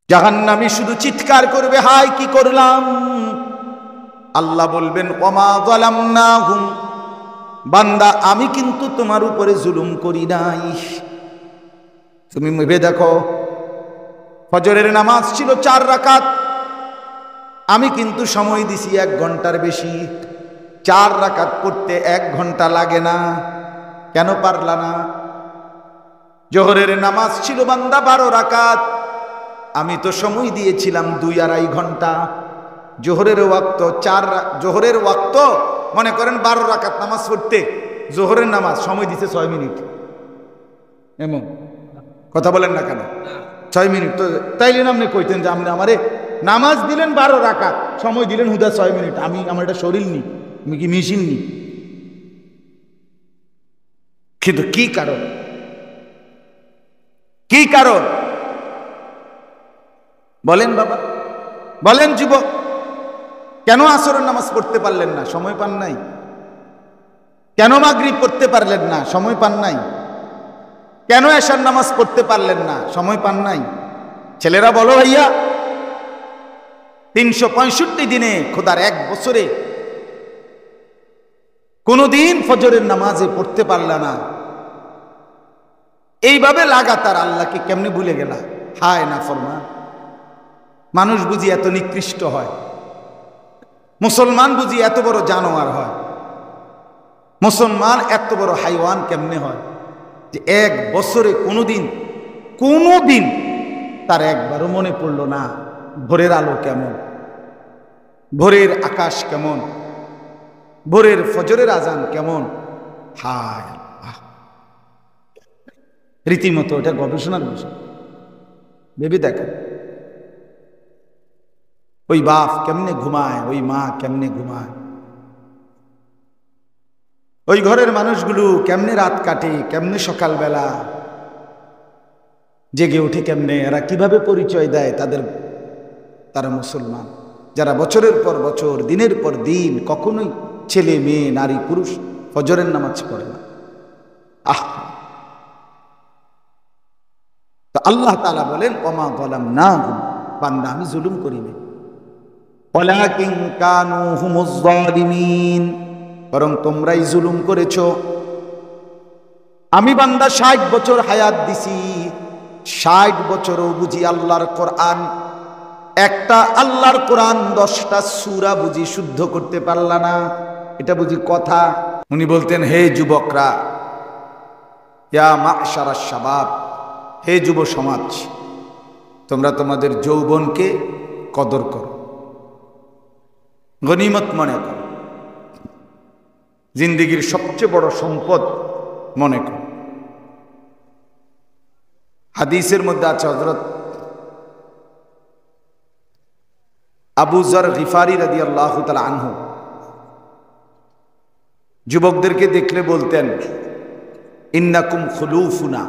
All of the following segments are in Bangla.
জাহান্নামী শুধু চিৎকার করবে, হায় কি করলাম। আল্লাহ বলবেন ওমা যালামনাহুম, বান্দা আমি কিন্তু তোমার উপরে জুলুম করি নাই। তুমি ভেবে দেখো, ফজরের নামাজ ছিল 4 রাকাত, আমি কিন্তু সময় দিছি 1 ঘন্টার বেশি। 4 রাকাত পড়তে 1 ঘন্টা লাগে না, কেন পারলা না? জোহরের নামাজ ছিল বান্দা 12 রাকাত, আমি তো সময় দিয়েছিলাম 2-2.5 ঘন্টা। জোহরের ওয়াক্ত জোহরের ওয়াক্ত মনে করেন 12 রাকাত নামাজ পড়তে, জোহরের নামাজ সময় দিতে 6 মিনিট। এমন কথা বলেন না কেন? 6 মিনিট তো তাইলে আপনি কইতেন যে আপনি আমারে নামাজ দিলেন 12 রাকাত, সময় দিলেন হুদা 6 মিনিট। আমার এটা শরীর নি, আমি কি মেশিন নি? কিন্তু কি কারণ, কি কারণ বলেন বাবা, বলেন যুবক, কেন আসরের নামাজ পড়তে পারলেন না? সময় পান নাই। কেন মাগরিব পড়তে পারলেন না? সময় পান নাই। কেন এশার নামাজ পড়তে পারলেন না? সময় পান নাই। ছেলেরা বলো ভাইয়া, 365 দিনে, খোদার 1 বছরে কোনদিন ফজরের নামাজে পড়তে পারলা না, এইভাবে লাগাতার আল্লাহকে কেমনে ভুলে গেলা? হায় না ফরমান। মানুষ বুঝি এত নিকৃষ্ট হয়? মুসলমান বুঝি এত বড় জানোয়ার হয়? মুসলমান এত বড় হাইওয়ান কেমনে হয় যে 1 বছরে কোনোদিন তার একবারও মনে পড়ল না ভোরের আলো কেমন, ভোরের আকাশ কেমন, ভোরের ফজরের আজান কেমন? হায় আল্লাহ, রীতিমতো এটা গবেষণার বিষয়। ভেবে দেখেন, ওই বাপ কেমনে ঘুমায়, ওই মা কেমনে ঘুমায়, ওই ঘরের মানুষগুলো কেমনে রাত কাটে, কেমনে সকালবেলা জেগে উঠে, কেমনে এরা কিভাবে পরিচয় দেয় তারা মুসলমান, যারা বছরের পর বছর, দিনের পর দিন কখনোই ছেলে মেয়ে নারী পুরুষ ফজরের নামাজ পড়ে না। তো আল্লাহ তাআলা বলেন ওমা যালামনাহুম, বান্দা আমি জুলুম করিনি, ওয়ালাকিন কানু হুমুজ জালিমিন, বরং তোমরাই জুলুম করেছো। আমি বান্দা 60 বছর হায়াত দিছি, 60 বছরও বুঝি আল্লাহর কোরআন, একটা আল্লাহর কোরআন 10টা সূরা বুঝি শুদ্ধ করতে পারলা না, এটা বুঝি কথা? উনি বলতেন, হে যুবকরা, ইয়া মা'শারাশ শাবাব, হে যুব সমাজ, তোমরা তোমাদের যৌবনকে কদর করো, গনিমত মনে করো, জিন্দেগির সবচেয়ে বড় সম্পদ মনে করো। হাদিসের মধ্যে আছে, হযরত আবু যর গিফারি রাদিয়াল্লাহু তাআলা আনহু যুবকদেরকে দেখলে বলতেন, ইন্নাকুম খুলুফুনা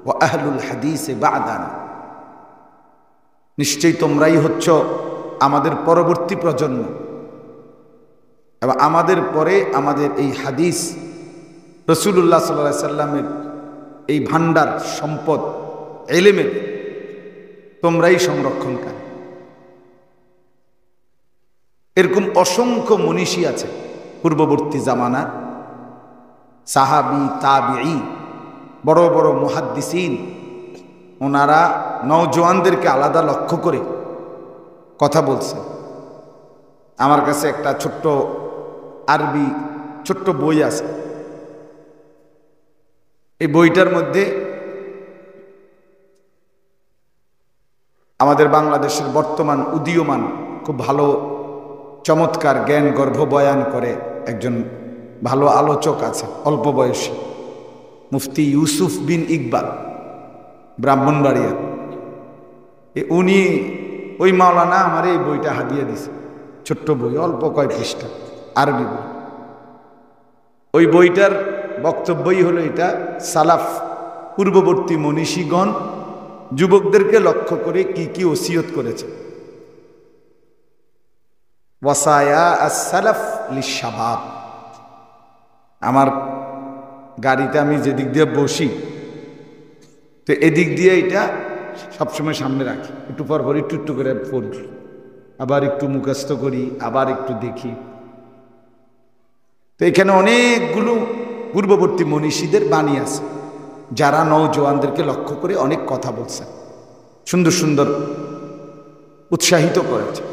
ওয়া আহলুল হাদিসে বা'দানা, নিশ্চয়ই তোমরাই হচ্ছ আমাদের পরবর্তী প্রজন্ম, এবং আমাদের পরে আমাদের এই হাদিস, রাসূলুল্লাহ সাল্লাল্লাহু আলাইহি সাল্লামের এই ভান্ডার সম্পদ ইলমের তোমরাই সংরক্ষণকারী। এরকম অসংখ্য মনীষী আছে পূর্ববর্তী জামানার, সাহাবী, তাবিঈ, বড় বড় মুহাদ্দিসিন, ওনারা নওজোয়ানদেরকে আলাদা লক্ষ্য করে কথা বলছে। আমার কাছে একটা ছোট্ট আরবি ছোট্ট বই আছে, এই বইটার মধ্যে আমাদের বাংলাদেশের বর্তমান উদীয়মান খুব ভালো চমৎকার জ্ঞান গর্ভ বয়ান করে একজন ভালো আলোচক আছে, অল্প বয়সী, মুফতি ইউসুফ বিন ইকবাল, ব্রাহ্মণবাড়িয়া। উনি, ওই মাওলানা আমার এই বইটা হাদিয়া দিছে, ছোট্ট বই, অল্প কয়েক পৃষ্ঠা, আরবি বই। ওই বইটার বক্তব্যই হলো এটা, সালাফ পূর্ববর্তী মনীষীগণ যুবকদেরকে লক্ষ্য করে কি কি ওসিয়ত করেছে। ওয়াসায়া আস-সালাফ লিশ-শাবাব। আমার গাড়িতে আমি যেদিক দিয়ে বসি, তো এদিক দিয়ে এটা সবসময় সামনে রাখি, একটু পর পর একটু একটু করে পড়ি, আবার একটু মুখস্থ করি, আবার একটু দেখি। তো এখানে অনেকগুলো পূর্ববর্তী মনীষীদের বাণী আছে, যারা নওজোয়ানদেরকে লক্ষ্য করে অনেক কথা বলছেন, সুন্দর সুন্দর উৎসাহিত করেছে।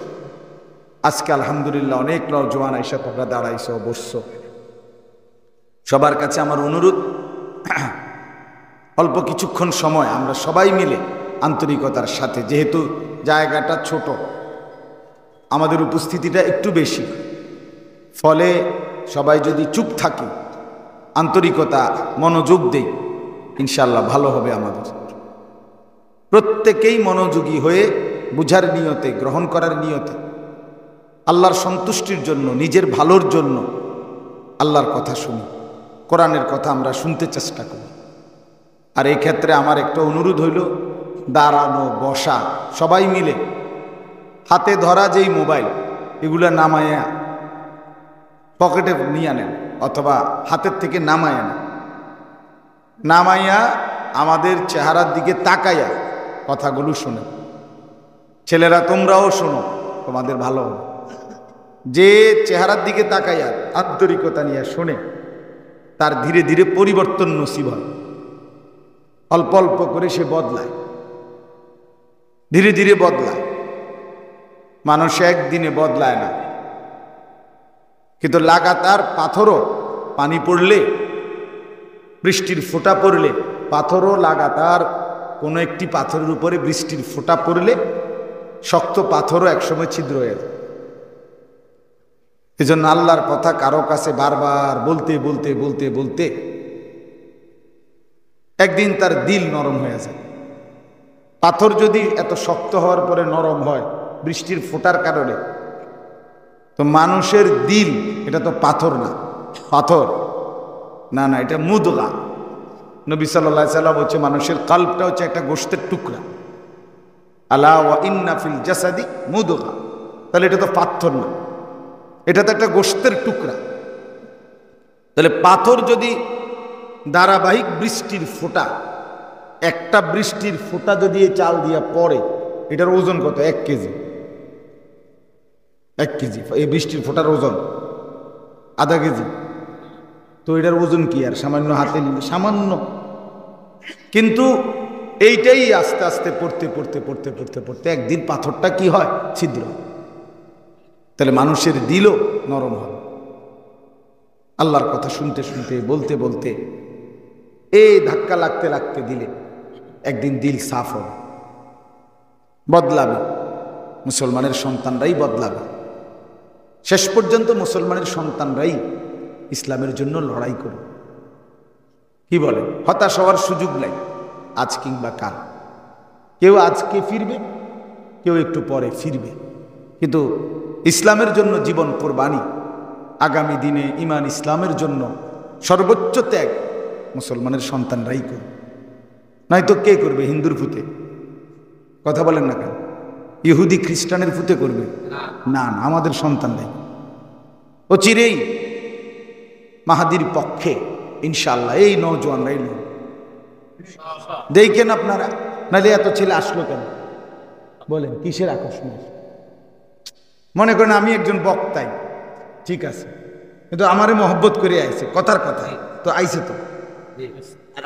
আজকে আলহামদুলিল্লাহ অনেক নওজোয়ান আইসা তোমরা দাঁড়াইছো, বসছো। সবার কাছে আমার অনুরোধ, অল্প কিছুক্ষণ সময় আমরা সবাই মিলে আন্তরিকতার সাথে, যেহেতু জায়গাটা ছোট, আমাদের উপস্থিতিটা একটু বেশি, ফলে সবাই যদি চুপ থাকি, আন্তরিকতা মনোযোগ দেই, ইনশাআল্লাহ ভালো হবে। আমাদের প্রত্যেকেই মনোযোগী হয়ে বুঝার নিয়তে, গ্রহণ করার নিয়তে, আল্লাহর সন্তুষ্টির জন্য, নিজের ভালোর জন্য আল্লাহর কথা শুনি, কোরআনের কথা আমরা শুনতে চেষ্টা করি। আর এই ক্ষেত্রে আমার একটা অনুরোধ হইল, দাঁড়ানো বসা সবাই মিলে হাতে ধরা যেই মোবাইল, এগুলা নামাইয়া পকেটে নিয়ে আনেন, অথবা হাতের থেকে নামাইয়া নেন, নামাইয়া আমাদের চেহারার দিকে তাকাইয়া কথাগুলো শোনেন। ছেলেরা তোমরাও শোনো, তোমাদের ভালো হবে। যে চেহারার দিকে তাকাইয়া আন্তরিকতা নিয়ে শোনে, তার ধীরে ধীরে পরিবর্তন নসিব হয়। অল্প অল্প করে সে বদলায়, ধীরে ধীরে বদলায়। মানুষ একদিনে বদলায় না, কিন্তু লাগাতার পাথরও পানি পড়লে, বৃষ্টির ফোঁটা পড়লে, পাথরও লাগাতার কোনো একটি পাথরের উপরে বৃষ্টির ফোঁটা পড়লে শক্ত পাথরও একসময় ছিদ্র হয়ে যায়। এই জন্য আল্লাহর কথা কারো কাছে বারবার বলতে বলতে বলতে বলতে একদিন তার দিল নরম হয়ে যায়। পাথর যদি এত শক্ত হওয়ার পরে নরম হয় বৃষ্টির ফোঁটার কারণে, তো মানুষের দিল, এটা তো পাথর না, পাথর না, না, এটা মুদগা। নবী সাল্লাল্লাহু আলাইহি সাল্লাম হচ্ছে, মানুষের কাল্বটা হচ্ছে একটা গোশতের টুকরা। আলা ওয়া ইন্না ফিল জাসাদি মুদগা। তাহলে এটা তো পাথর না, এটা তো একটা গোশতের টুকরা। তাহলে পাথর যদি ধারাবাহিক বৃষ্টির ফোঁটা, একটা বৃষ্টির ফোঁটা যদি এই চাল দিয়া পড়ে, এটার ওজন কত? 1 কেজি। 1 কেজি এই বৃষ্টির ফোঁটার ওজন, আধা কেজি। তো এটার ওজন কি আর সামান্য হাতে নিলে সামান্য, কিন্তু এইটাই আস্তে আস্তে পড়তে পড়তে পড়তে পড়তে পড়তে একদিন পাথরটা কি হয়? ছিদ্র। তাহলে মানুষের দিলও নরম হবে। আল্লাহর কথা শুনতে শুনতে, বলতে বলতে, এই ধাক্কা লাগতে লাগতে দিলে একদিন দিল সাফ হবে, বদলাবে। মুসলমানের সন্তানরাই বদলাবে। শেষ পর্যন্ত মুসলমানের সন্তানরাই ইসলামের জন্য লড়াই করবে। কি বলে? হতাশ হওয়ার সুযোগ নাই, আজ কিংবা কাল। কেউ আজকে ফিরবে, কেউ একটু পরে ফিরবে, কিন্তু ইসলামের জন্য জীবন কোরবানি, আগামী দিনে ঈমান ইসলামের জন্য সর্বোচ্চ ত্যাগ মুসলমানের সন্তানরাই করবে। নয়তো কে করবে? হিন্দুর ফুতে? কথা বলেন না কেন? ইহুদি খ্রিস্টানের ফুতে করবে? না না, আমাদের সন্তানরাই। ও চিরেই মাহাদির পক্ষে ইনশাআল্লাহ এই নওজোয়ানরাই লোক দেখেন আপনারা। নাহলে এত ছেলে আসলো কেন? বলেন কিসের আকর্ষণ? মনে করেন আমি একজন বক্তাই, ঠিক আছে, কিন্তু আমারে মহব্বত করে আইছে, কথার কথাই তো আইছে, তো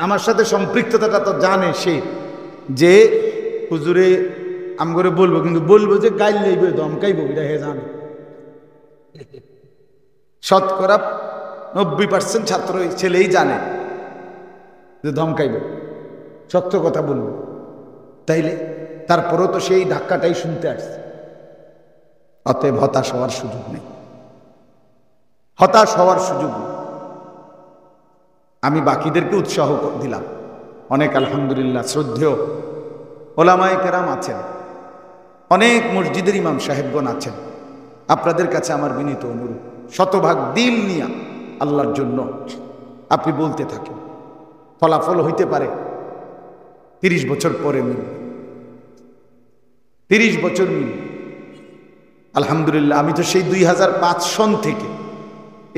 আমার সাথে সম্পৃক্ততাটা তো জানে সে, যে হুজুরে আম করে বলবো, কিন্তু বলবো যে গাইল লইবে, ধমকাইবো, এটা হে জানে। শতকরা 90% ছাত্র ছেলেই জানে যে ধমকাইবে, সত্য কথা বলবো। তাইলে তারপরেও তো সেই ধাক্কাটাই শুনতে আসছে। অতএব হতাশ হওয়ার সুযোগ নেই, হতাশ হওয়ার সুযোগ নেই। আমি বাকিদেরকে উৎসাহ দিলাম। অনেক আলহামদুলিল্লাহ শ্রদ্ধেয় ওলামায়ে কেরাম আছেন, অনেক মসজিদের ইমাম সাহেবগণ আছেন। আপনাদের কাছে আমার বিনীত অনুরোধ, শতভাগ দিল নিয়া আল্লাহর জন্য আপনি বলতে থাকেন। ফলাফল হইতে পারে 30 বছর পরে মিলবে, 30 বছর মিলবে। আলহামদুলিল্লাহ আমি তো সেই 2005 সন থেকে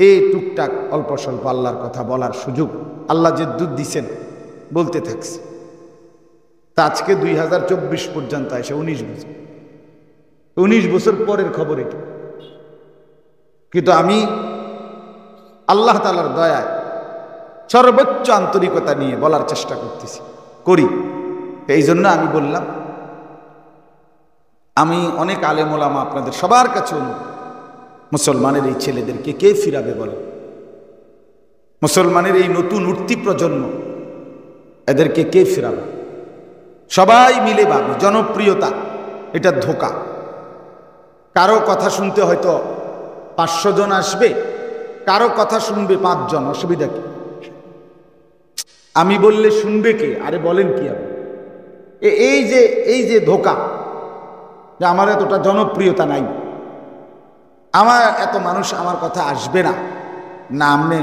এই টুকটাক অল্প স্বল্প আল্লাহর কথা বলার সুযোগ আল্লাহ যে দুধ দিছেন বলতে থাকছে। তা আজকে 2024 পর্যন্ত আসে 19 বছর পরের খবর এটা। কিন্তু আমি আল্লাহ তাআলার দয়ায় সর্বোচ্চ আন্তরিকতা নিয়ে বলার চেষ্টা করি। এই জন্য আমি বললাম, আমি অনেক আলেম ওলামা আপনাদের সবার কাছে মুসলমানের এই ছেলেদেরকে কে ফিরাবে বলে? মুসলমানের এই নতুন উঠতি প্রজন্ম, এদেরকে কে ফিরাবে? সবাই মিলে ভাবে জনপ্রিয়তা এটা ধোঁকা। কারো কথা শুনতে হয়তো 500 জন আসবে, কারো কথা শুনবে 5 জন, অসুবিধা কি? আমি বললে শুনবে কে? আরে বলেন কি আপনি? এই যে ধোঁকা, যে আমার এতটা জনপ্রিয়তা নাই, আমার এত মানুষ আমার কথা আসবে না। না, আপনি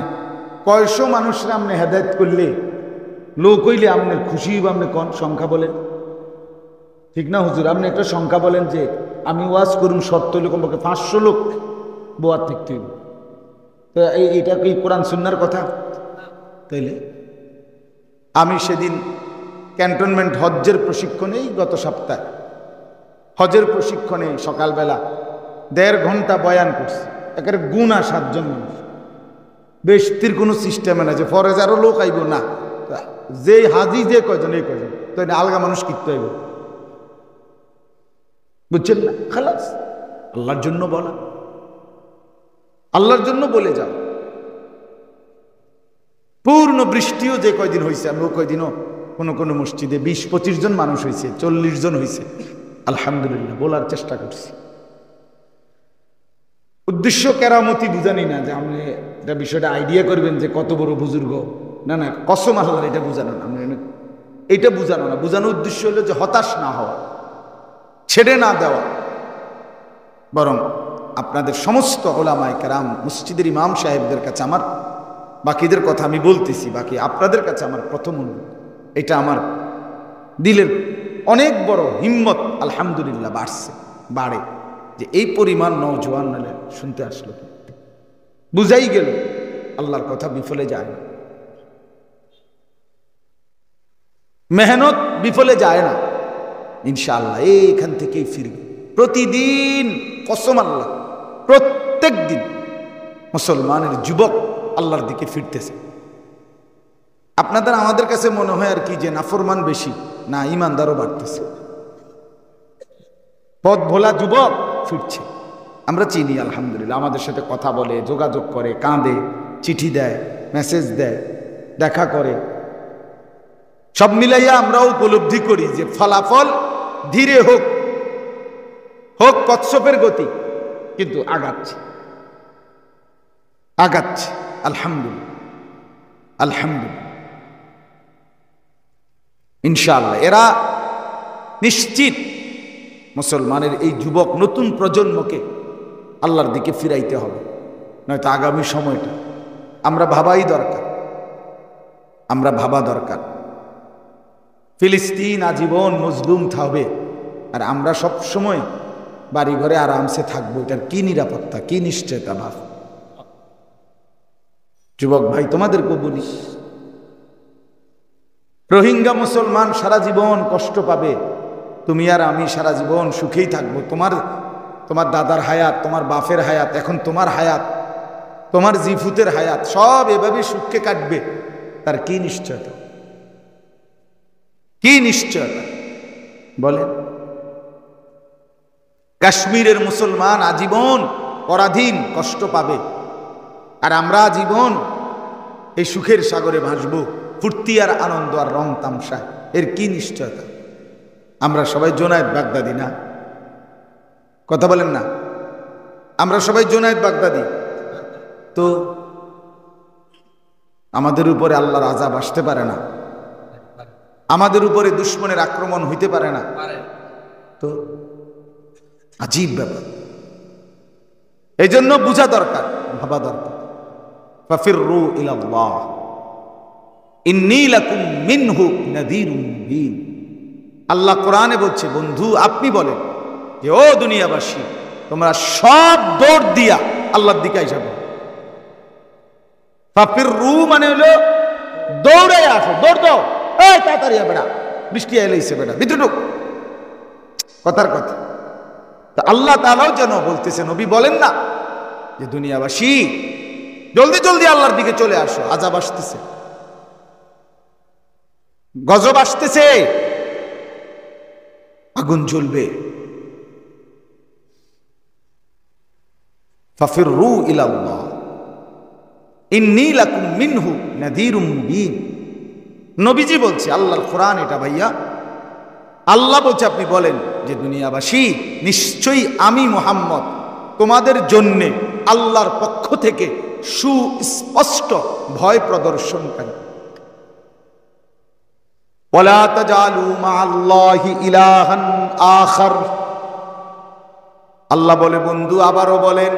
কয়শো মানুষরা আপনি হেদায়েত করলে, লোক হইলে আপনি খুশি হইব? আপনি কোন সংখ্যা বলেন? ঠিক না হুজুর? আপনি একটা সংখ্যা বলেন যে আমি ওয়াজ করুন, শর্ত হইলে কমপক্ষে 500 লোক বোয়ার থাকতে হইব। তো এইটা কি কোরআন সুন্নাহর কথা? তাইলে আমি সেদিন ক্যান্টনমেন্ট হজ্জের প্রশিক্ষণেই গত সপ্তাহে হজের প্রশিক্ষণে সকালবেলা 1.5 ঘন্টা বয়ান করছি। একেবারে গুণা 7 জন মানুষ, বেশতির কোনো সিস্টেমে না যে ফরেজ আরো লোক আইব না, যে হাজি যে কয়জন এই কয়জন, তো আলগা মানুষ কিনতে হইব, বুঝছেন না? খালাস, আল্লাহর জন্য বলা, আল্লাহর জন্য বলে যাও। পূর্ণ বৃষ্টিও যে কয়দিন হয়েছে, আমি ও কয়দিনও কোনো মসজিদে 20-25 জন মানুষ হয়েছে, 40 জন হয়েছে, আলহামদুলিল্লাহ বলার চেষ্টা করছি। উদ্দেশ্য কেরামতি বুঝানি না, যে আপনি এটা বিষয়টা আইডিয়া করবেন যে কত বড় বুজুর্গ, না না, কসম আল্লাহর, এটা বুঝানো না, এটা বুঝানো না। বুঝানোর উদ্দেশ্য হলো যে হতাশ না হওয়া, ছেড়ে না দেওয়া, বরং আপনাদের সমস্ত ওলামায়ে কেরাম, মসজিদের ইমাম সাহেবদের কাছে আমার, বাকিদের কথা আমি বলতেছি, বাকি আপনাদের কাছে আমার প্রথম অনুরোধ, এটা আমার দিলের অনেক বড় হিম্মত আলহামদুলিল্লাহ বাড়ে যে এই পরিমাণ নওজোয়ান শুনতে আসলো, বুঝাই গেল আল্লাহর কথা বিফলে যায় না, মেহনত বিফলে যায় না, ইনশাআল্লাহ এইখান থেকেই ফিরবে। প্রতিদিন কসম আল্লাহ, প্রত্যেক দিন মুসলমানের যুবক আল্লাহর দিকে ফিরতেছে। আপনাদের আমাদের কাছে মনে হয় আর কি যে নাফরমান বেশি, না, ইমানদারও বাড়তেছে। পথ ভোলা যুবক ফিরছে, আমরা চিনি আলহামদুলিল্লাহ, আমাদের সাথে কথা বলে, যোগাযোগ করে, কাঁদে, চিঠি দেয়, মেসেজ দেয়, দেখা করে। সব মিলাইয়া আমরাও উপলব্ধি করি যে ফলাফল ধীরে হোক কচ্ছপের গতি, কিন্তু আগাচ্ছে আলহামদুলিল্লাহ ইনশাআল্লাহ। এরা নিশ্চিত মুসলমানের এই যুবক নতুন প্রজন্মকে আল্লাহর দিকে ফিরাইতে হবে, নয়তো আগামী সময়টা আমরা ভাবা দরকার। ফিলিস্তিন আজীবন মজলুম থাকবে, আর আমরা সব সময় বাড়ি ঘরে আরামসে থাকবো, এটার কি নিরাপত্তা, কি নিশ্চয়তা? ভাব যুবক ভাই, তোমাদেরকে বলি, রোহিঙ্গা মুসলমান সারা জীবন কষ্ট পাবে, তুমি আর আমি সারা জীবন সুখেই থাকবো। তোমার দাদার হায়াত, তোমার বাপের হায়াত, এখন তোমার হায়াত, তোমার জিফুতের হায়াত, সব এভাবে সুখে কাটবে, তার কি নিশ্চয়তা? বলেন? কাশ্মীরের মুসলমান আজীবন পরাধীন, কষ্ট পাবে, আর আমরা আজীবন এই সুখের সাগরে ভাসবো, ফুর্তি আর আনন্দ আর রং তামসা, এর কি নিশ্চয়তা? আমরা সবাই জোনায়েদ বাগদাদি না? কথা বলেন না? আমরা সবাই জোনায়েদ বাগদাদি। তো আমাদের উপরে আল্লাহর আযাব আসতে পারে না? আমাদের উপরে দুশমনের আক্রমণ হইতে পারে না? তো আজীব ব্যাপার। এই জন্য বুঝা দরকার, ভাবা দরকার। ফাফিররু ইলাল্লাহ ইন্নী লাকুম মিনহু নাযীরুম মুবিন। আল্লাহ কোরআনে বলছে, বন্ধু আপনি বলেন যে ও দুনিয়াবাসী, তোমরা সব দৌড় দিয়া আল্লাহর দিকে আইসা পড়ো। ফাফিররু মানে হলো দৌড়ে আসো, দৌড় দাও, এই তাড়াতাড়ি বেড়া, বৃষ্টি এলাইছে বেটা ভিতরে ঢুক, কথার কথা। তা আল্লাহ তাআলাও যেন বলতেছে, নবী বলেন না যে দুনিয়াবাসী জলদি জলদি আল্লাহর দিকে চলে আসো, আযাব আসতেছে, গজব আসতেছে, আগুন জ্বলবে। ফাফিরু ইলাল্লাহ ইন্নী লাকুম মিনহু নাযীরুম মুবিন। নবীজি বলছে, আল্লাহর কোরআন এটা ভাইয়া, আল্লাহ বলছে আপনি বলেন যে দুনিয়াবাসী নিশ্চয়ই আমি মুহাম্মদ তোমাদের জন্যে আল্লাহর পক্ষ থেকে সুস্পষ্ট ভয় প্রদর্শনকারী। ওয়ালা তাজালু মাআল্লাহি ইলাহান আখার। আল্লাহ বলে বন্ধু আবারও বলেন,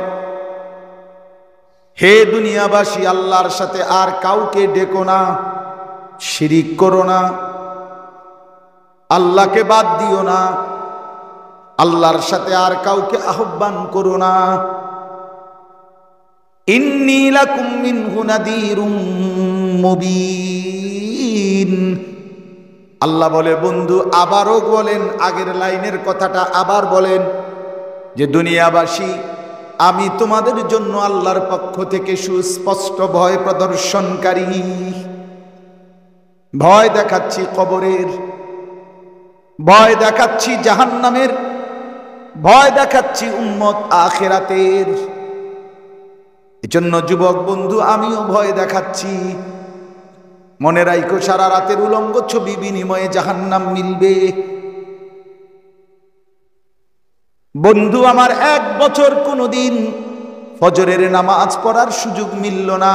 হে দুনিয়াবাসী আল্লাহর সাথে আর কাউকে ডেকো না, শিরিক করো না, আল্লাহকে বাদ দিও না, আল্লাহর সাথে আর কাউকে আহ্বান করো না। ইন্নী লাকুম মিনহু নাযীরুম মুবিন। আল্লাহ বলে বন্ধু আবারও বলেন, আগের লাইনের কথাটা আবার বলেন যে দুনিয়াবাসী আমি তোমাদের জন্য আল্লাহর পক্ষ থেকে সুস্পষ্ট ভয় প্রদর্শনকারী। ভয় দেখাচ্ছি কবরের, ভয় দেখাচ্ছি জাহান্নামের, ভয় দেখাচ্ছি উম্মত আখিরাতের। এজন্য যুবক বন্ধু আমিও ভয় দেখাচ্ছি। মনে রাখো সারা রাতের উলঙ্গ ছবি বিনিময়ে জাহান্নাম মিলবে। বন্ধু আমার 1 বছর কোনদিন ফজরের নামাজ পড়ার সুযোগ মিলল না,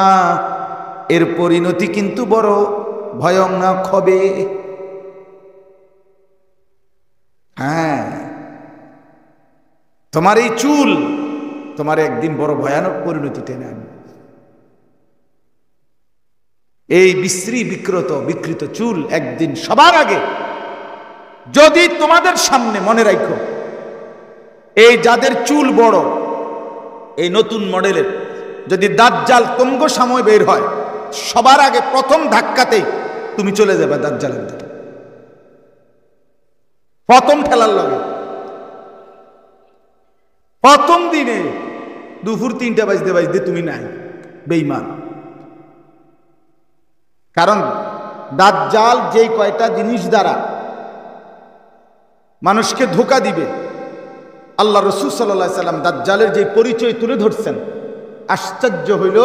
এর পরিণতি কিন্তু বড় ভয়ানক হবে। হ্যাঁ, তোমার এই চুল তোমার একদিন বড় ভয়ানক পরিণতি টেনে আনবে। এই বিশ্রী বিকৃত চুল একদিন সবার আগে, যদি তোমাদের সামনে মনে রাখো, এই যাদের চুল বড় এই নতুন মডেলের, যদি দাজ্জাল তঙ্গ সময় বের হয়, সবার আগে প্রথম ধাক্কাতেই তুমি চলে যাবে দাজ্জালের দিকে, প্রথম ঠেলার লগে। প্রথম দিনে দুপুর 3টা বাজতে তুমি নাই, বেঈমান। কারণ দাজ্জাল যেই কয়টা জিনিস দ্বারা মানুষকে ধোঁকা দিবে, আল্লাহ রাসূল সাল্লাল্লাহু আলাইহি সাল্লাম দাজ্জালের যে পরিচয় তুলে ধরছেন, আশ্চর্য হইল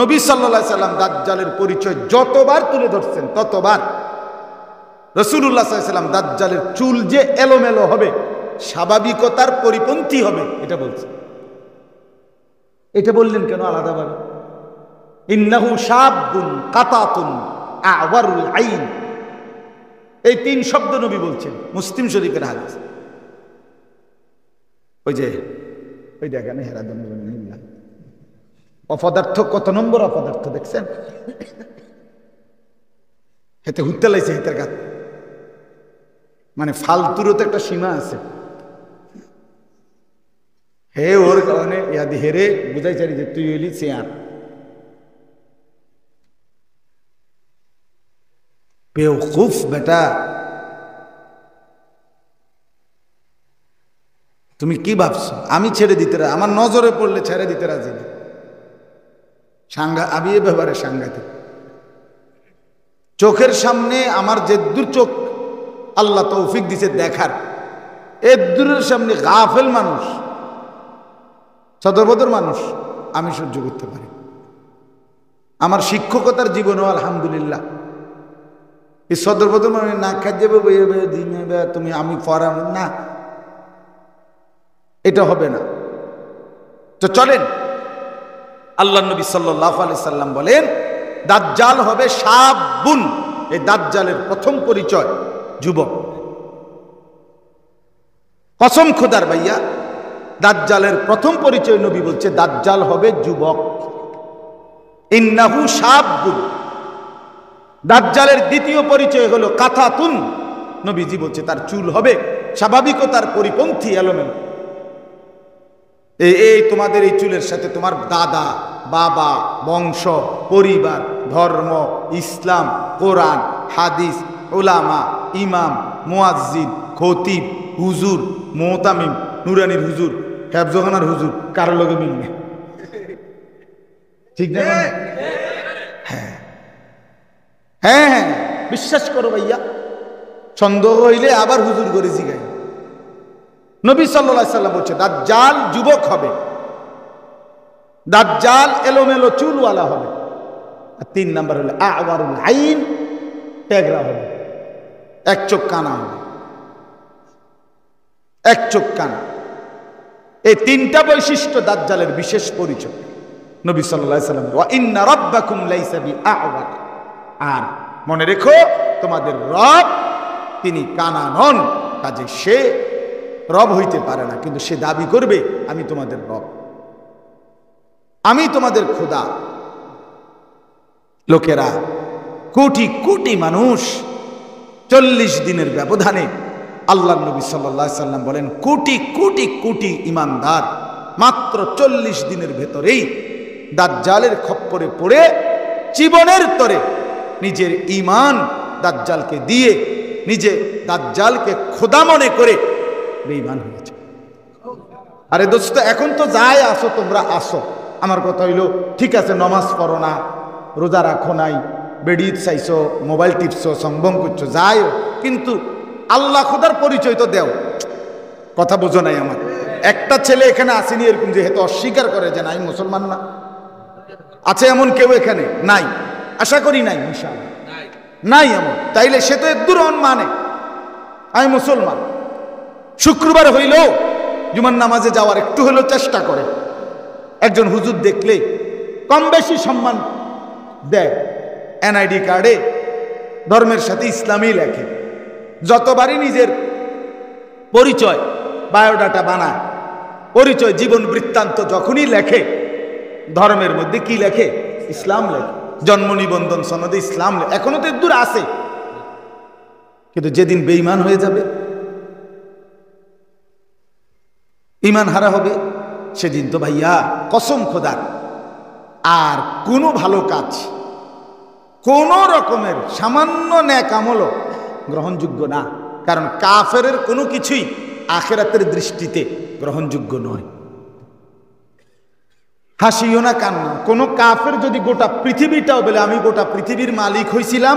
নবী সাল্লাল্লাহু আলাইহি সাল্লাম দাজ্জালের পরিচয় যতবার তুলে ধরছেন ততবার রাসূলুল্লাহ সাল্লাল্লাহু আলাইহি সাল্লাম দাজ্জালের চুল যে এলোমেলো হবে, স্বাভাবিকতার পরিপন্থী হবে, এটা বলছে। এটা বললেন কেন আলাদাভাবে? ইন্নাহু শাবুন কাতাতুন আওয়ারুল আইন, এই 3 শব্দ নবী বলছেন, মুসলিম শরীফের হাদিস। ওই দেখেন অপদার্থ, কত নম্বর অপদার্থ দেখছেন? হেতে হুত্তে লাইছে, হেতের গাত, মানে ফালতুরও তো একটা সীমা আছে। হে ওর কারণে ইয়াদি হেরে বুঝাই চারি যে তুই হইলি চেয়ার। বেওকুফ বেটা, তুমি কি ভাবছো আমি ছেড়ে দিতে রাজি? আমার নজরে পড়লে ছেড়ে দিতে রাজি না। আমি এ ব্যাপারে সাংঘাতিক। চোখের সামনে আমার যে দূর চোখ আল্লাহ তৌফিক দিছে দেখার, এ দূরের সামনে গাফেল মানুষ, সদরবদর মানুষ আমি সহ্য করতে পারি। আমার শিক্ষকতার জীবনেও আলহামদুলিল্লাহ এই সদরবদর মানে না খাদ্য তুমি আমি পড়া না, এটা হবে না। তো চলেন, আল্লাহ নবী সাল্লাল্লাহু আলাইহি সাল্লাম বলেন দাজ্জাল হবে শাবুন। এই দাজ্জালের প্রথম পরিচয় যুবক। কসম খোদার ভাইয়া, দাজ্জালের প্রথম পরিচয় নবী বলছে দাজ্জাল হবে যুবক। ইন্নাহু শাবুন। দাজ্জালের দ্বিতীয় পরিচয় হলো কাতাতুন। নবীজি বলছে তার চুল হবে স্বাভাবিকতার পরিপন্থী, এলোমেলো। এই তোমাদের এই চুলের সাথে তোমার দাদা, বাবা, বংশ, পরিবার, ধর্ম, ইসলাম, কোরআন, হাদিস, উলামা, ইমাম, মুয়াজ্জিন, খতিব, হুজুর, মুতামিম, নুরানির হুজুর, হেফজখানার হুজুর কারো লগে মিলবে? ঠিক না? হ্যাঁ হ্যাঁ হ্যাঁ, বিশ্বাস করো ভাইয়া, সন্দেহ হইলে আবার হুজুর করে জিগাই। নবী সাল্লাল্লাহু আলাইহি সাল্লাম বলছে দাজ্জাল যুবক হবে, দাজ্জাল এলোমেলো চুলওয়ালা হবে, আর 3 নাম্বার হলো আওয়ারুল আইন, টেগরা হবে, এক চোখ কানা হবে, এক চোখ কানা। এই 3টা বৈশিষ্ট্য দাজ্জালের বিশেষ পরিচয়। নবী সাল্লাল্লাহু আলাইহি সাল্লাম ওয়া ইন্না রাব্বাকুম লাইসা বিআওয়ার, আর মনে রেখো তোমাদের রব তিনি কানা নন, কাজে সে রব হইতে পারে না, কিন্তু সে দাবি করবে আমি তোমাদের রব, আমি তোমাদের খোদা। লোকেরা কোটি কোটি মানুষ 40 দিনের ব্যবধানে, আল্লাহ নবী সাল্লাল্লাহু আলাইহি সাল্লাম বলেন কোটি কোটি কোটি ইমানদার মাত্র 40 দিনের ভেতরেই দাজ্জালের খপ্পরে পড়ে জীবনের তরে নিজের ঈমান দাজ্জালকে দিয়ে নিজে দাজ্জালকে খোদা মনে করে বেঈমান হয়েছে। আরে দোস্ত, এখন তো যাই আসো তোমরা আসো, আমার কথা হইল ঠিক আছে নমাজ পড়ো না, রোজা রাখো নাই, বেডি চাইছো, মোবাইল টিপছো, সম্ভব করছো, যাইও, কিন্তু আল্লাহ খোদার পরিচয় তো দেও। কথা বোঝো নাই আমার? একটা ছেলে এখানে আসেনি এরকম যে হেতু অস্বীকার করে যে নাই মুসলমান না? আছে এমন কেউ এখানে? নাই, আশা করি নাই, ইনশাআল্লাহ নাই এমন। তাইলে সে তো দূর মানে আমি মুসলমান। শুক্রবার হইলেও জুমার নামাজে যাওয়ার একটু হলেও চেষ্টা করে। একজন হুজুর দেখলে কম বেশি সম্মান দেয়, এনআইডি কার্ডে ধর্মের সাথে ইসলামই লেখে, যতবারই নিজের পরিচয় বায়োডাটা বানায়, পরিচয় জীবন বৃত্তান্ত যখনই লেখে ধর্মের মধ্যে কি লেখে? ইসলাম লেখে, জন্ম নিবন্ধন সনদে ইসলাম লেখে। এখনো তো দূর আছে, কিন্তু যেদিন বেঈমান হয়ে যাবে, ঈমান হারা হবে, সেদিন তো ভাইয়া কসম খোদার আর কোনো ভালো কাজ, কোন রকমের সামান্য নেক আমলও গ্রহণযোগ্য না। কারণ কাফেরের কোনো কিছুই আখিরাতের দৃষ্টিতে গ্রহণযোগ্য নয়। হাসিও না কান্না, কোনো কাফের যদি গোটা পৃথিবীটাও বলে আমি গোটা পৃথিবীর মালিক হয়েছিলাম,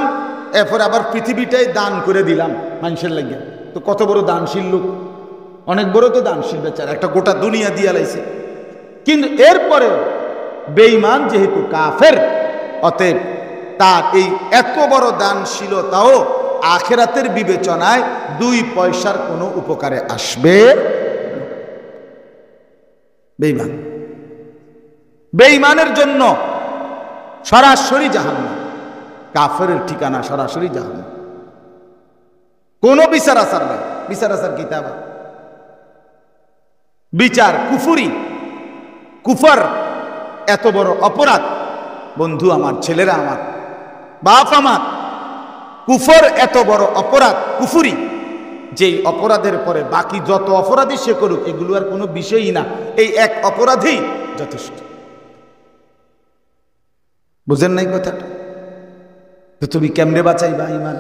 এরপর আবার পৃথিবীটাই দান করে দিলাম মানুষের লাগিয়া, তো কত বড় দানশীল লোক, অনেক বড় তো দানশীল বেচারা, একটা গোটা দুনিয়া দিয়া লাইছে। কিন্তু এরপরেও বেঈমান যেহেতু কাফের, অতএব তার এই এত বড় দানশীলতাও আখিরাতের বিবেচনায় 2 পয়সার কোনো উপকারে আসবে। বেঈমান, বেঈমানের জন্য সরাসরি জাহান্নাম, কাফেরের ঠিকানা সরাসরি জাহান্নাম, কোনো বিচার আচার নাই। বিচার আচার কিতাব বিচার কুফরি, কুফর এত বড় অপরাধ। বন্ধু আমার, ছেলেরা আমার, বাপ আমার, কুফর এত বড় অপরাধ, কুফরি, যেই অপরাধের পরে বাকি যত অপরাধী সে করুক এগুলো আর কোনো বিষয়ই না, এই এক অপরাধেই যথেষ্ট। বুঝেন নাই কথাটা? তো তুমি কেমনে বাঁচাইবা ঈমান?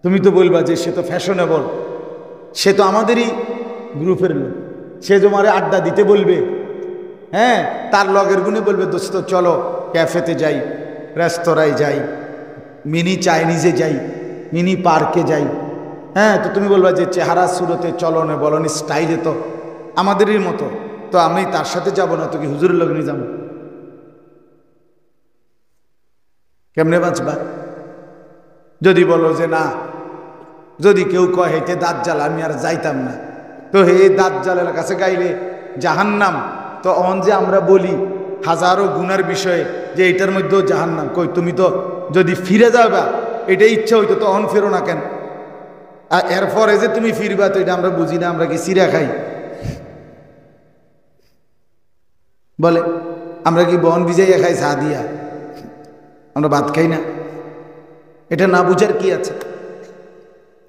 তুমি তো বলবা যে সে তো ফ্যাশনেবল, সে তো আমাদেরই গ্রুপের লোক, সে তোমারে আড্ডা দিতে বলবে, হ্যাঁ, তার লগের গুণে বলবে দোস্ত চলো ক্যাফেতে যাই, রেস্তোরাঁয় যাই, মিনি চাইনিজে যাই, মিনি পার্কে যাই, হ্যাঁ, তো তুমি বলবা যে চেহারা সুরতে চলনে বলনে স্টাইলে তো আমাদেরই মতো, তো আমি তার সাথে যাব না, তো কি হুজুরের লগ্নে যাব? কেমনে বাঁচবা? যদি বলো যে না, যদি কেউ কয় হেঁটে দাজ্জাল আমি আর যাইতাম না, তো হে দাজ্জালের কাছে গাইলে জাহান্নাম, তো অন যে আমরা বলি হাজারো গুনার বিষয়ে যে এটার মধ্যেও জাহান্নাম, কই তুমি তো যদি ফিরে যাবা এটা ইচ্ছা হইতো তো অন ফেরো না কেন? আর এরপরে যে তুমি ফিরবা তো এটা আমরা বুঝি না, আমরা কি চিরা খাই? বলে আমরা কি বন ভিজাইয়া খাই চা দিয়া, আমরা ভাত খাই না? এটা না বুঝার কি আছে?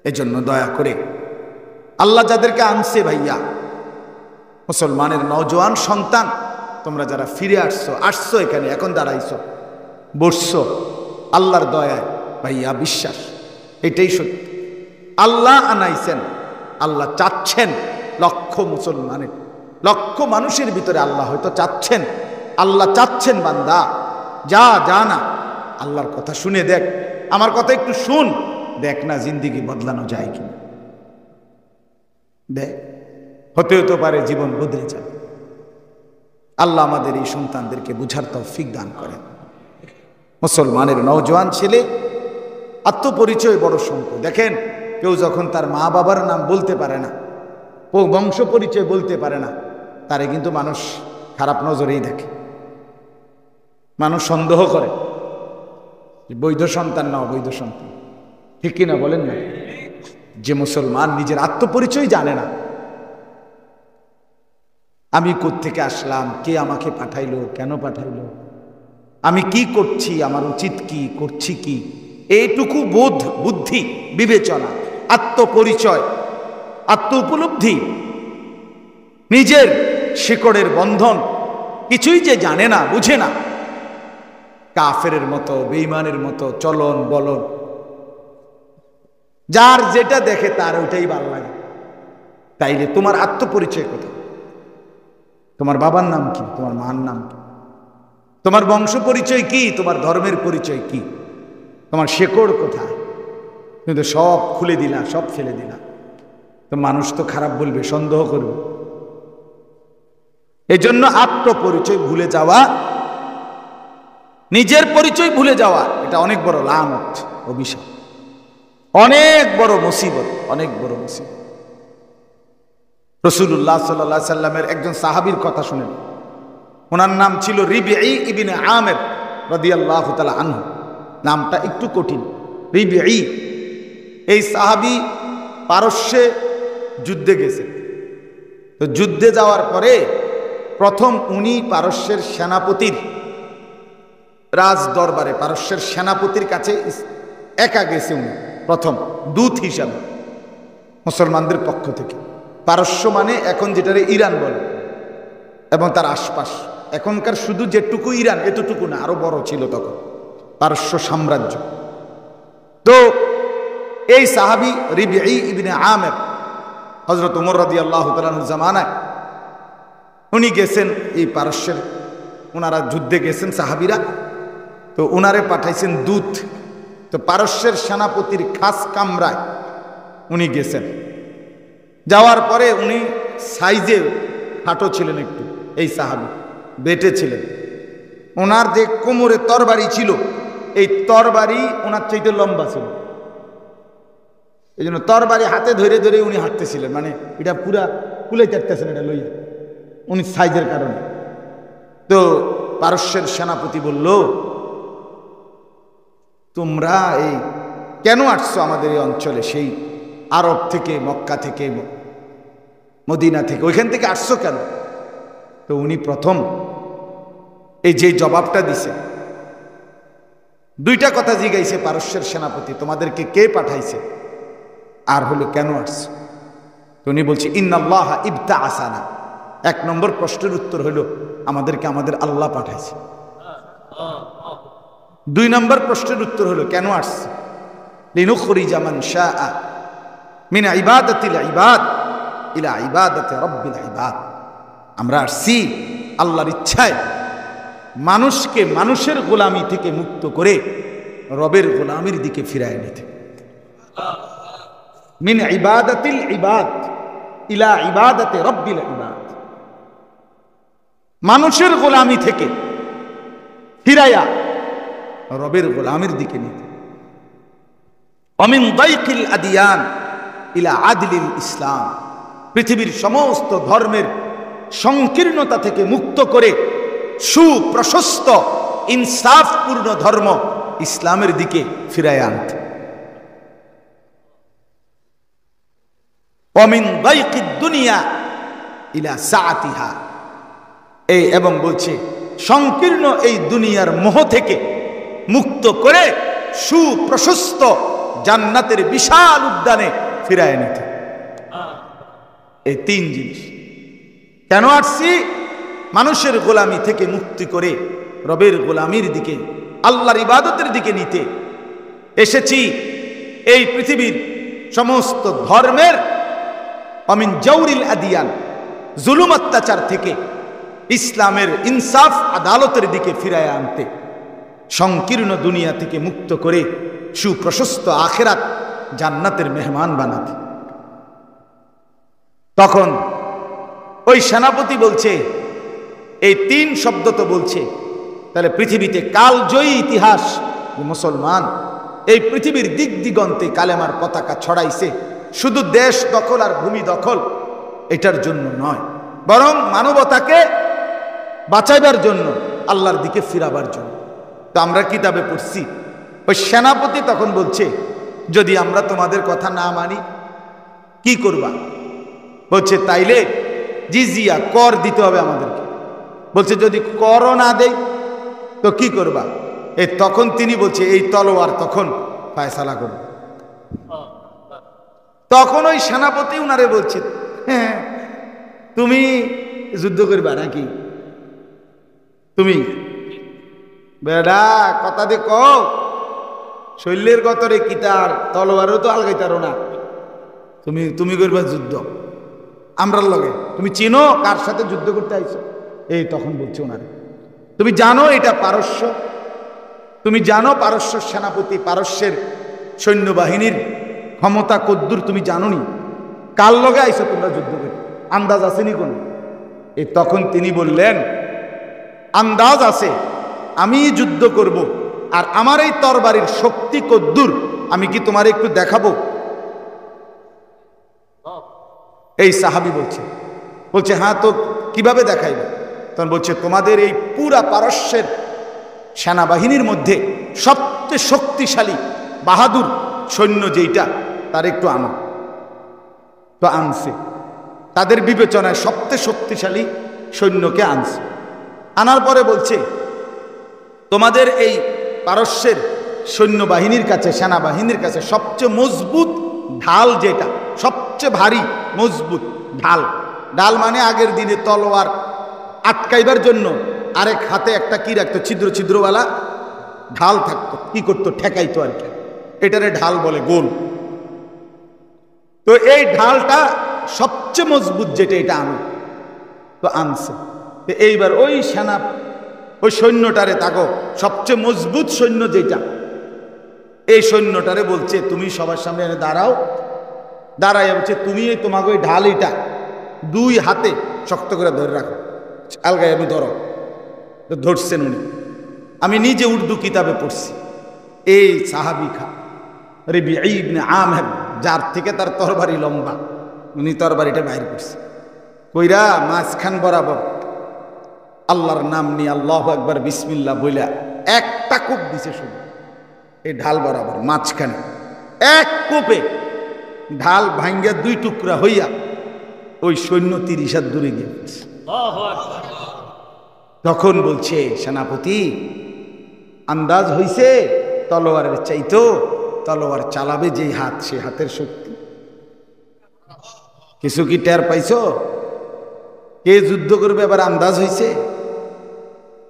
এজন্য দয়া করে আল্লাহ যাদেরকে আনছে ভাইয়া, মুসলমানের নওজোয়ান সন্তান, তোমরা যারা ফিরে আসছো এখানে, এখন দাঁড়াইছো, বসছো, আল্লাহর দয়ায় ভাইয়া বিশ্বাস এটাই সত্যি। আল্লাহ আনাইছেন, আল্লাহ চাচ্ছেন লক্ষ মুসলমানের, লক্ষ মানুষের ভিতরে আল্লাহ হয়তো চাচ্ছেন, আল্লাহ চাচ্ছেন বান্দা যা না আল্লাহর কথা শুনে দেখ, আমার কথা একটু শুন, দেখ না জিন্দিগি বদলানো যায় কিনা। দেখ, হতে পারে জীবন বদলে যাবে। আল্লাহ আমাদের এই সন্তানদেরকে বুঝার তৌফিক দান করেন। মুসলমানের নওজোয়ান ছেলে, আত্মপরিচয় বড় সম্পদ। দেখেন, কেউ যখন তার মা বাবার নাম বলতে পারে না, বংশ পরিচয় বলতে পারে না, তারে কিন্তু মানুষ খারাপ নজরেই দেখে, মানুষ সন্দেহ করে বৈধ সন্তান না অবৈধ সন্তান, ঠিক কিনা বলেন না? যে মুসলমান নিজের আত্মপরিচয় জানে না, আমি কোত্থেকে আসলাম, কে আমাকে পাঠাইলো, কেন পাঠাইলো, আমি কি করছি, আমার উচিত কি, করছি কি, এইটুকু বোধ, বুদ্ধি, বিবেচনা, আত্মপরিচয়, আত্ম উপলব্ধি, নিজের শিকড়ের বন্ধন কিছুই যে জানে না, বুঝে না, কাফেরের মতো, বেঈমানের মতো চলন বলন, যার যেটা দেখে তার ওইটাই ভালো লাগে। তাইলে তোমার আত্মপরিচয় কোথায়? তোমার বাবার নাম কি, তোমার মার নাম কি, তোমার বংশ পরিচয় কি, তোমার ধর্মের পরিচয় কি, তোমার শেকড় কোথায়? কিন্তু সব খুলে দিলা, সব ফেলে দিলা, তো মানুষ তো খারাপ বলবে, সন্দেহ করবে। এই জন্য আত্মপরিচয় ভুলে যাওয়া, নিজের পরিচয় ভুলে যাওয়া, এটা অনেক বড় লানত, অভিশাপ, অনেক বড় মুসিবত, অনেক বড় মুসিবত। রাসূলুল্লাহ সাল্লাল্লাহু আলাইহি সাল্লামের একজন সাহাবীর কথা শুনেন, ওনার নাম ছিল রিবিঈ ইবনে আমির রাদিয়াল্লাহু তাআলা আনহু। নামটা একটু কঠিন, রিবিঈ। এই সাহাবী পারস্যে যুদ্ধে গেছেন। তো যুদ্ধে যাওয়ার পরে প্রথম উনি পারস্যের সেনাপতির রাজ দরবারে, পারস্যের সেনাপতির কাছে একা গেছে উনি, প্রথম দূত হিসাবে মুসলমানদের পক্ষ থেকে। পারস্য মানে এখন যেটারে ইরান বলে এবং তার আশপাশ, এখনকার শুধু যেটুকু ইরান এতটুকু না, আরো বড় ছিল তখন পারস্য সাম্রাজ্য। তো এই সাহাবী রিবিঈ ইবনে আমির, হযরত ওমর রাদিয়াল্লাহু তাআলা আনহু জামানায় উনি গেছেন এই পারস্যের, ওনারা যুদ্ধে গেছেন সাহাবীরা, তো ওনারে পাঠাইছেন দূত। তো পারস্যের সেনাপতির খাস কামরায় উনি গেছেন। যাওয়ার পরে উনি সাইজে খাটো ছিলেন একটু, এই সাহাবী বেটে ছিলেন। ওনার যে কোমরে তরবারি ছিল, এই তরবারি ওনার চাইতে লম্বা ছিল, এই জন্য তরবারি হাতে ধরে ধরে উনি হাঁটতেছিলেন, মানে এটা পুরা কুলে চাটতেছেন এটা লইয়া, উনি সাইজের কারণে। তো পারস্যের সেনাপতি বলল, তোমরা এই কেন আসছো আমাদের এই অঞ্চলে, সেই আরব থেকে, মক্কা থেকে, মদিনা থেকে, ওইখান থেকে আসছো কেন? তো উনি প্রথম এই যে জবাবটা দিছে, দুইটা কথা জিগাইছে পারস্যের সেনাপতি, তোমাদেরকে কে পাঠাইছে, আর হলো কেন আসছো? তো উনি বলছে ইন্নাল্লাহ ইবতাআসানা। এক নম্বর প্রশ্নের উত্তর হলো আমাদেরকে আমাদের আল্লাহ পাঠাইছে। দুই নম্বর প্রশ্নের উত্তর হলো কেন আসছে, লিনুখরিজা মান শাআ মিন ইবাদাতিল ইবাদ ইলা ইবাদাতি রাব্বিল ইবাদ। আমরা আসছি আল্লাহর ইচ্ছায় মানুষকে মানুষের গোলামি থেকে মুক্ত করে রবের গোলামির দিকে ফিরায় নিতে। মিন ইবাদাতিল ইবাদ ইলা ইবাদাতি রাব্বিল ইবাদ, মানুষের গোলামি থেকে ফিরায়া রবের গোলামির দিকে নিতে। অমিন দাইকিল আদিয়ান ইলা আদলিল ইসলাম, পৃথিবীর সমস্ত ধর্মের সংকীর্ণতা থেকে মুক্ত করে সুপ্রশস্ত ইনসাফপূর্ণ ধর্ম ইসলামের দিকে ফিরায় আনতে। অমিন দাইকিদ দুনিয়া ইলা সাআতিহা, এই এবং বলছে সংকীর্ণ এই দুনিয়ার মোহ থেকে মুক্ত করে সুপ্রশস্ত জান্নাতের বিশাল উদ্যানে ফিরায় নিতে। এই তিন জিনিস। কেন আসছি? মানুষের গোলামি থেকে মুক্তি করে রবের গোলামির দিকে, আল্লাহর ইবাদতের দিকে নিতে এসেছি। এই পৃথিবীর সমস্ত ধর্মের অমিন জাউরিল আদিয়ান, জুলুম অত্যাচার থেকে ইসলামের ইনসাফ আদালতের দিকে ফিরায় আনতে, সংকীর্ণ দুনিয়া থেকে মুক্ত করে সুপ্রশস্ত আখিরাত জান্নাতের মেহমান বানাতে। তখন ওই সেনাপতি বলছে, এই 3 শব্দ তো বলছে, তাহলে পৃথিবীতে কালজয়ী ইতিহাস মুসলমান এই পৃথিবীর দিক দিগন্তে কালেমার পতাকা ছড়াইছে, শুধু দেশ দখল আর ভূমি দখল এটার জন্য নয়, বরং মানবতাকে বাঁচাইবার জন্য, আল্লাহর দিকে ফিরাবার জন্য। তো আমরা কিতাবে পড়ছি, ওই সেনাপতি তখন বলছে, যদি আমরা তোমাদের কথা না মানি কি করবা? বলছে তাইলে জিজিয়া, কর দিতে হবে আমাদেরকে। বলছে যদি করও না দেই তো কি করবা? এই তখন তিনি বলছে, এই তলোয়ার তখন ফায়সালা করবে। তখন ওই সেনাপতি উনারে বলছে, হ্যাঁ তুমি যুদ্ধ করবা নাকি? তুমি বেড়া কথা দে কও, শৈলের গতরে কিতার তলোয়ারও তো আলগাইতারো না, তুমি তুমি করবা যুদ্ধ আমরার লগে? তুমি চিনো কার সাথে যুদ্ধ করতে আইছো? এই তখন বলছে ওনারে, তুমি জানো এটা পারস্য, তুমি জানো পারস্য সেনাপতি, পারস্যের সৈন্যবাহিনীর ক্ষমতা কদ্দুর তুমি জানো নি? কার লগে আইছো তোমরা যুদ্ধ করতে? আন্দাজ আসেনি কোন? এই তখন তিনি বললেন, আন্দাজ আছে, আমি যুদ্ধ করব, আর আমার এই তরবারির শক্তি কদ্দুর আমি কি তোমার একটু দেখাবো? এই সাহাবী বলছে হ্যাঁ, তো কিভাবে দেখাইবে? তখন বলছে, তোমাদের এই পুরা পারস্যের সেনাবাহিনীর মধ্যে সবচেয়ে শক্তিশালী বাহাদুর সৈন্য যেইটা, তার একটু আনো। তো আনছে, তাদের বিবেচনায় সবচেয়ে শক্তিশালী সৈন্যকে আনছে। আনার পরে বলছে, তোমাদের এই পারস্যের সৈন্যবাহিনীর কাছে, সেনাবাহিনীর কাছে সবচেয়ে মজবুত ঢাল যেটা, সবচেয়ে ভারী মজবুত ঢাল, ঢাল মানে আগের দিনে তলোয়ার আটকাইবার জন্য আরেক হাতে একটা কি রাখতো, ছিদ্র ছিদ্রওয়ালা ঢাল থাকতো, কি করতো, ঠেকাইতো আর কি, এটারে ঢাল বলে, গোল। তো এই ঢালটা সবচেয়ে মজবুত যেটা, এটা আনো। তো আনছে। এইবার ওই সেনা, ওই সৈন্যটারে তাকো, সবচেয়ে মজবুত সৈন্য যেটা, এই সৈন্যটারে বলছে, তুমি সবার সামনে এনে দাঁড়াও। দাঁড়াই বলছে, তুমি তোমাকে ওই ঢাল এটা 2 হাতে শক্ত করে ধরে রাখো, আলগায় আমি ধরো। ধরছেন উনি, আমি নিজে উর্দু কিতাবে পড়ছি। এই সাহাবী রবিঈ ইবনে আমির, যার থেকে তার তরবারি লম্বা, উনি তরবারিটা বাইর করছে, কইরা মাঝখান বরাবর আল্লাহর নাম নিয়ে আল্লাহু আকবার বিসমিল্লাহ বইলা একটা কূপ দিছে, শুধু এই ঢাল বরাবর মাঝখানে এক কূপে ঢাল ভাঙ্গা 2 টুকরা হইয়া ওই সৈন্য 30 হাত দূরে গিয়ে। তখন বলছে সেনাপতি, আন্দাজ হইছে তলোয়ারের চাইতো তলোয়ার চালাবে যেই হাত, সে হাতের শক্তি কিছু কি টের পাইছো? কে যুদ্ধ করবে এবার আন্দাজ হইছে?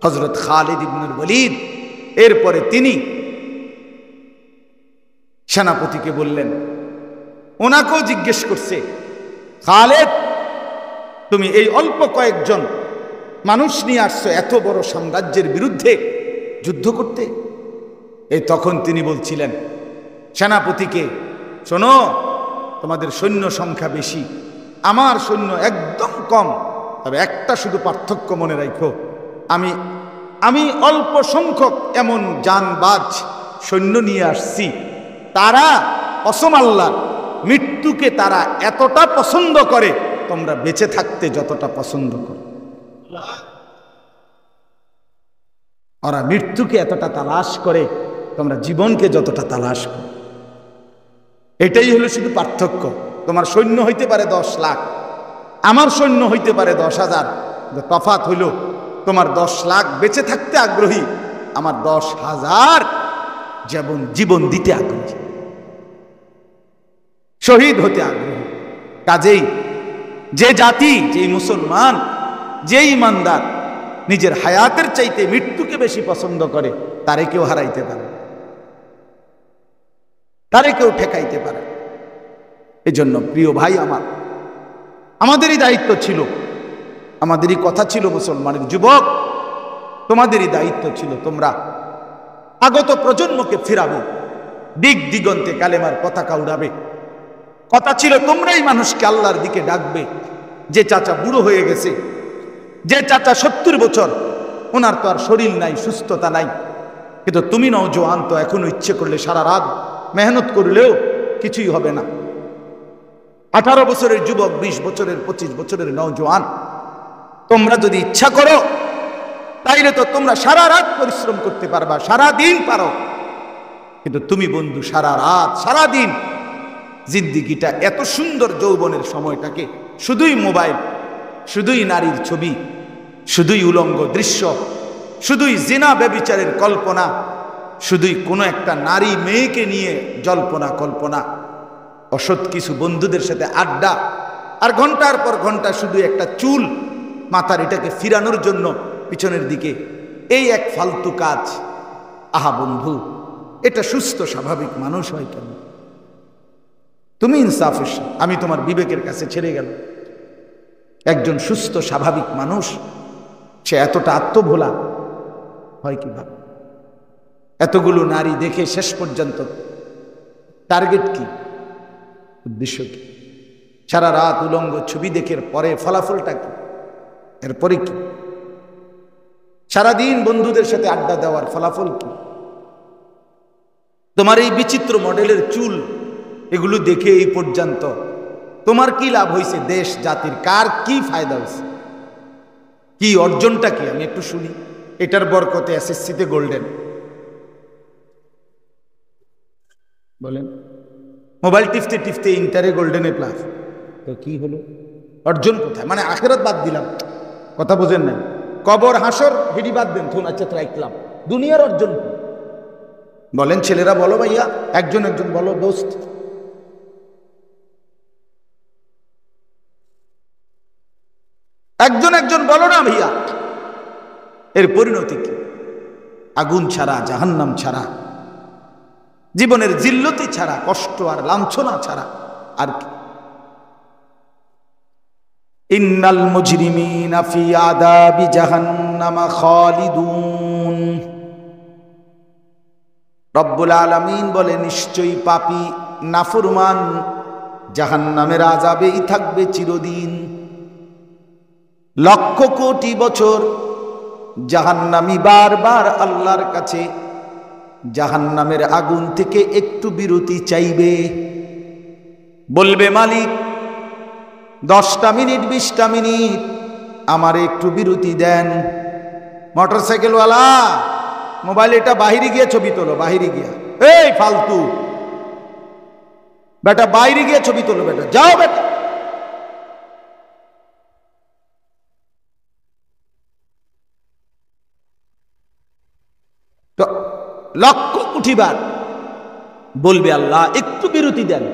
হযরত খালিদ ইবনুল ওয়ালিদ। এরপরে তিনি সেনাপতিকে বললেন, ওনাকেও জিজ্ঞেস করছে, খালিদ তুমি এই অল্প কয়েকজন মানুষ নিয়ে আসছো এত বড় সাম্রাজ্যের বিরুদ্ধে যুদ্ধ করতে? এই তখন তিনি বলছিলেন সেনাপতিকে, শোনো, তোমাদের সৈন্য সংখ্যা বেশি, আমার সৈন্য একদম কম, তবে একটা শুধু পার্থক্য মনে রাখো, আমি অল্প সংখ্যক এমন জানবাজ সৈন্য নিয়ে আসছি, তারা কসম আল্লাহ মৃত্যুকে তারা এতটা পছন্দ করে তোমরা বেঁচে থাকতে যতটা পছন্দ করো। ওরা মৃত্যুকে এতটা তালাশ করে তোমরা জীবনকে যতটা তালাশ করো। এটাই হলো শুধু পার্থক্য। তোমার সৈন্য হইতে পারে 10 লাখ, আমার সৈন্য হইতে পারে 10,000, তফাৎ হইল তোমার 10 লাখ বেঁচে থাকতে আগ্রহী, আমার 10,000 জীবন দিতে আগ্রহী, শহীদ হতে আগ্রহী। কাজেই যে জাতি, যেই মুসলমান, যেই ইমানদার নিজের হায়াতের চাইতে মৃত্যুকে বেশি পছন্দ করে, তারে কেউ হারাইতে পারে, তারে কেউ ঠেকাইতে পারে। এজন্য প্রিয় ভাই আমার, আমাদেরই দায়িত্ব ছিল, আমাদেরই কথা ছিল মুসলমানের যুবক, তোমাদেরই দায়িত্ব ছিল তোমরা আগত প্রজন্মকে ফেরাবে, দিক দিগন্তে কালেমার পতাকা উড়াবে। কথা ছিল তোমরাই মানুষকে আল্লাহর দিকে ডাকবে। যে চাচা বুড়ো হয়ে গেছে, যে চাচা 70 বছর, ওনার তো আর শরীর নাই, সুস্থতা নাই, কিন্তু তুমি নওজোয়ান, তো এখনো ইচ্ছে করলে সারা রাত মেহনত করলেও কিছুই হবে না। 18 বছরের যুবক, 20 বছরের, 25 বছরের নওজোয়ান, তোমরা যদি ইচ্ছা করো তাইলে তো তোমরা সারা রাত পরিশ্রম করতে পারবা, সারা দিন পারো। কিন্তু তুমি বন্ধু সারা রাত সারা দিন জিন্দিগিটা, এত সুন্দর যৌবনের সময়টাকে শুধুই মোবাইল, শুধুই নারীর ছবি, শুধুই উলঙ্গ দৃশ্য, শুধুই জিনা ব্যভিচারের কল্পনা, শুধুই কোনো একটা নারী মেয়েকে নিয়ে জল্পনা কল্পনা, অসৎ কিছু বন্ধুদের সাথে আড্ডা, আর ঘন্টার পর ঘন্টা শুধু একটা চুল মাথার এটাকে ফিরানোর জন্য পিছনের দিকে, এই এক ফালতু কাজ। আহা বন্ধু, এটা সুস্থ স্বাভাবিক মানুষ হয় কেন? তুমি ইনসাফের, আমি তোমার বিবেকের কাছে ছেড়ে গেল। একজন সুস্থ স্বাভাবিক মানুষ সে এতটা আত্মভোলা হয় কিভাবে? এতগুলো নারী দেখে শেষ পর্যন্ত টার্গেট কি, উদ্দেশ্য কি? সারা রাত উলঙ্গ ছবি দেখে পরে ফলাফলটা কি? এরপরে কি? সারাদিন বন্ধুদের সাথে আড্ডা দেওয়ার ফলাফল কি? তোমার এই বিচিত্র মডেলের চুল, এগুলো দেখে এই পর্যন্ত তোমার কি লাভ হয়েছে? দেশ জাতির কার কি ফায়দা হয়েছে? কি অর্জনটা কি? আমি একটু শুনি। এটার বরকতে এসএসসিতে গোল্ডেন, বলেন। মোবাইল টিপতে টিপতে ইন্টারে গোল্ডেনে প্লাস, তো কি হলো? অর্জন কোথায়? মানে আখিরাত বাদ দিলাম, কথা বোঝেন না? কবর হাসর হিডি বাদ দেন, থুন আচ্ছা তো রাখলাম, দুনিয়ার অর্জন কি? বলেন ছেলেরা, বলো ভাইয়া, একজন একজন বলো দোস্ত। একজন একজন বলো না ভাইয়া, এর পরিণতি কি? আগুন ছাড়া, জাহান্নাম ছাড়া, জীবনের জিল্লতি ছাড়া, কষ্ট আর লাঞ্ছনা ছাড়া আর কি? ইন্নাল মুজরিমিনা ফি আযাবি জাহান্নাম খালিদুন। রব্বুল আলামিন বলে, নিশ্চয়ই পাপী নাফরমান জাহান্নামের আযাবেই থাকবে চিরদিন। লক্ষ কোটি বছর জাহান্নামী বারবার আল্লাহর কাছে জাহান্নামের আগুন থেকে একটু বিরতি চাইবে, বলবে মালিক 10টা মিনিট 20টা মিনিট আমার একটু বিরতি দেন। মোটরসাইকেলওয়ালা, মোবাইল এটা বাহিরে গিয়ে ছবি তোলো, বাহিরে গিয়া, এই ফালতু বেটা, বাইরে গিয়ে ছবি তোলো বেটা, যাও বেটা। তো লক্ষ কোটি বার বলবে আল্লাহ একটু বিরতি দেন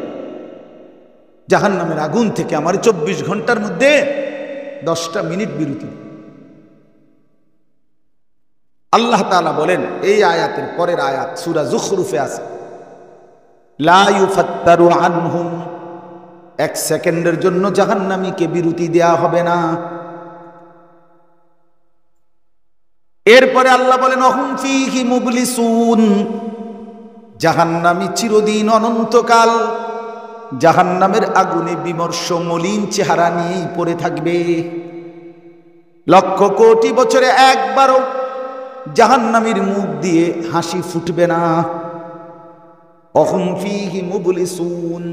জাহান্নামের আগুন থেকে, আমার 24 ঘন্টার মধ্যে 10টা মিনিট বিরতি। আল্লাহ তাআলা বলেন, এই আয়াতের পরের আয়াত সূরা যুখরুফে আছে, লা ইউফাত্তারু আনহুম, 1 সেকেন্ডের জন্য জাহান্নামীকে বিরতি দেয়া হবে না। এরপরে আল্লাহ বলেন, অহুম ফীহি মুবলিসুন, জাহান্নামী চিরদিন অনন্তকাল জাহান্নামের আগুনে বিমর্ষ মলিন চেহারা নিয়েই পড়ে থাকবে। লক্ষ কোটি বছরে একবারও জাহান্নামীর মুখ দিয়ে হাসি ফুটবে না। অহুম ফীহি মুবলিসুন।